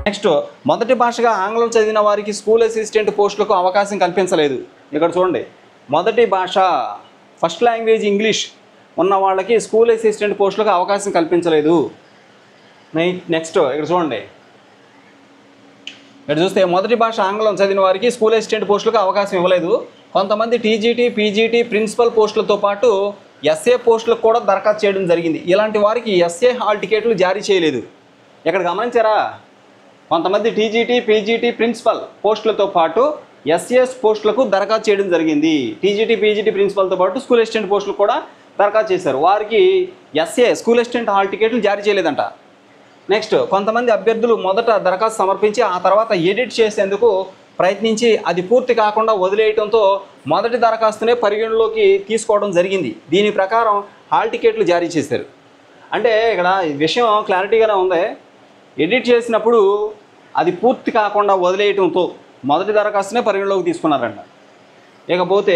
Next మొదటి భాషగా ఆంగ్లం చదివిన వారికి స్కూల్ అసిస్టెంట్ పోస్టులకు అవకాశం కల్పించలేదు. ఇక్కడ చూడండి, మొదటి భాష ఫస్ట్ లాంగ్వేజ్ ఇంగ్లీష్ ఉన్న వాళ్ళకి స్కూల్ అసిస్టెంట్ పోస్టులకు అవకాశం కల్పించలేదు. నెక్స్ట్ ఇక్కడ చూడండి, ఇక్కడ చూస్తే మొదటి భాష ఆంగ్లం చదివిన వారికి స్కూల్ అసిస్టెంట్ పోస్టులకు అవకాశం ఇవ్వలేదు. కొంతమంది టీజీటీ, పీజీటీ, ప్రిన్సిపల్ పోస్టులతో పాటు ఎస్ఏ పోస్టులకు కూడా దరఖాస్తు చేయడం జరిగింది. ఇలాంటి వారికి ఎస్ఏ హాల్ టికెట్లు జారీ చేయలేదు. ఇక్కడ గమనించారా, కొంతమంది టీజీటీ, పీజీటీ, ప్రిన్సిపల్ పోస్టులతో పాటు ఎస్ఏఎస్ పోస్టులకు దరఖాస్తు చేయడం జరిగింది. టీజీటీ, పీజీటీ, ప్రిన్సిపల్తో పాటు స్కూల్ అసిస్టెంట్ పోస్టులు కూడా దరఖాస్తు చేశారు. వారికి ఎస్ఏ స్కూల్ అసిస్టెంట్ హాల్ టికెట్లు జారీ చేయలేదంట. నెక్స్ట్ కొంతమంది అభ్యర్థులు మొదట దరఖాస్తు సమర్పించి ఆ తర్వాత ఎడిట్ చేసేందుకు ప్రయత్నించి అది పూర్తి కాకుండా వదిలేయడంతో మొదటి దరఖాస్తునే పరిగణలోకి తీసుకోవడం జరిగింది. దీని ప్రకారం హాల్ టికెట్లు జారీ చేశారు. అంటే ఇక్కడ విషయం క్లారిటీగానే ఉంది. ఎడిట్ చేసినప్పుడు అది పూర్తి కాకుండా వదిలేయడంతో మొదటి దరఖాస్తునే పరిగణలోకి తీసుకున్నారంట. ఇకపోతే